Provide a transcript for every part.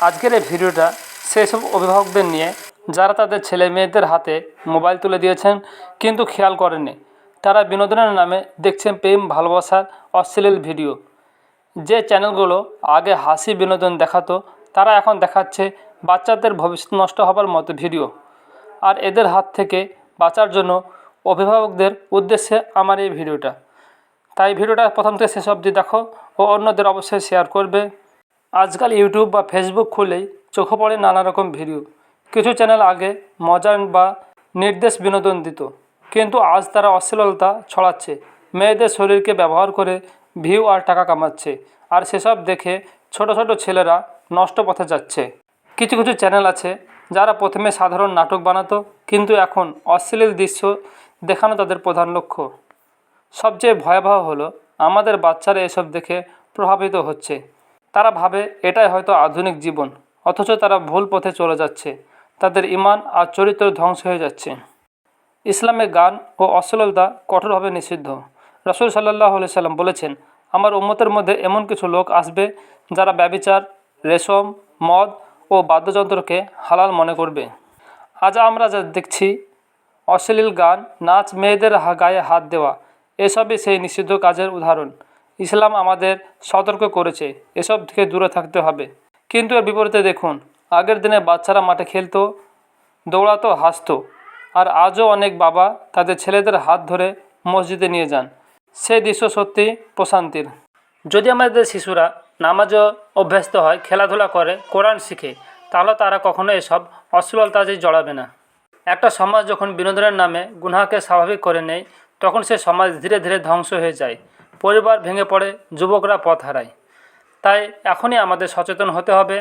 আজকের এই ভিডিওটা সেই সব অভিভাবকদের নিয়ে যারা তাদের ছেলে মেয়েদের হাতে মোবাইল তুলে দিয়েছেন কিন্তু খেয়াল করেননি। তারা বিনোদনের নামে দেখছেন প্রেম ভালোবাসার অশ্লীল ভিডিও। যে চ্যানেলগুলো আগে হাসি বিনোদন দেখাতো তারা এখন দেখাচ্ছে বাচ্চাদের ভবিষ্যৎ নষ্ট হবার মতো ভিডিও। আর এদের হাত থেকে বাঁচার জন্য অভিভাবকদের উদ্দেশ্যে আমার এই ভিডিওটা। তাই ভিডিওটা প্রথম থেকে শেষ অবধি দেখো ও অন্যদের অবশ্যই শেয়ার করবে। আজকাল ইউটিউব বা ফেসবুক খুললেই চোখে পড়ে নানা রকম ভিডিও। কিছু চ্যানেল আগে মজার বা নির্দেশ বিনোদন দিত, কিন্তু আজ তারা অশ্লীলতা ছড়াচ্ছে, মেয়েদের শরীরকে ব্যবহার করে ভিউ আর টাকা কামাচ্ছে। আর সেসব দেখে ছোট ছোট ছেলেরা নষ্ট পথে যাচ্ছে। কিছু কিছু চ্যানেল আছে যারা প্রথমে সাধারণ নাটক বানাতো, কিন্তু এখন অশ্লীল দৃশ্য দেখানো তাদের প্রধান লক্ষ্য। সবচেয়ে ভয়াবহ হলো আমাদের বাচ্চারা এসব দেখে প্রভাবিত হচ্ছে। তারা ভাবে এটাই হয়তো আধুনিক জীবন, অথচ তারা ভুল পথে চলে যাচ্ছে। তাদের ঈমান আর চরিত্র ধ্বংস হয়ে যাচ্ছে। ইসলামে গান ও অশ্লীলতা কঠোরভাবে নিষিদ্ধ। রাসূল সাল্লাল্লাহু আলাইহি সাল্লাম বলেছেন, আমার উম্মতের মধ্যে এমন কিছু লোক আসবে যারা ব্যভিচার, রেশম, মদ ও বাদ্যযন্ত্রকে হালাল মনে করবে। আজ আমরা যা দেখছি, অশ্লীল গান, নাচ, মেয়েদের গায়ে হাত দেওয়া, এসবই সেই নিষিদ্ধ কাজের উদাহরণ। ইসলাম আমাদের সতর্ক করেছে এসব থেকে দূরে থাকতে হবে। কিন্তু এর বিপরীতে দেখুন, আগের দিনে বাচ্চারা মাঠে খেলতো, দৌড়াতো, হাসতো, আর আজও অনেক বাবা তাদের ছেলেদের হাত ধরে মসজিদে নিয়ে যান। সেই দৃশ্য সত্যি প্রশান্তির। যদি আমাদের শিশুরা নামাজও অভ্যস্ত হয়, খেলাধুলা করে, কোরআন শিখে, তাহলে তারা কখনো এসব অশ্লীলতায় জড়াবে না। একটা সমাজ যখন বিনোদনের নামে গুনাহকে স্বাভাবিক করে নেয়, তখন সে সমাজ ধীরে ধীরে ধ্বংস হয়ে যায়, পরিবার ভেঙে পড়ে, যুবকরা পথ হারায়। তাই এখনই আমাদের সচেতন হতে হবে।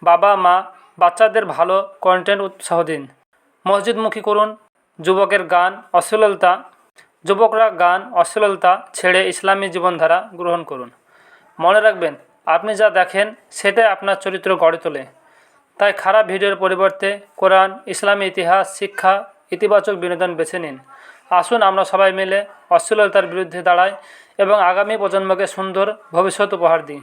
বাবা মা বাচ্চাদের ভালো কন্টেন্ট উৎসাহ দিন, মসজিদমুখী করুন। যুবকরা গান অশ্লীলতা ছেড়ে ইসলামী জীবনধারা গ্রহণ করুন। মনে রাখবেন, আপনি যা দেখেন সেটাই আপনার চরিত্র গড়ে তোলে। তাই খারাপ ভিডিওর পরিবর্তে কোরআন, ইসলামী ইতিহাস, শিক্ষা, ইতিবাচক বিনোদন বেছে নিন। আসুন আমরা সবাই মিলে অশ্লীলতার বিরুদ্ধে দাঁড়াই এবং আগামী প্রজন্মকে সুন্দর ভবিষ্যৎ উপহার দিই।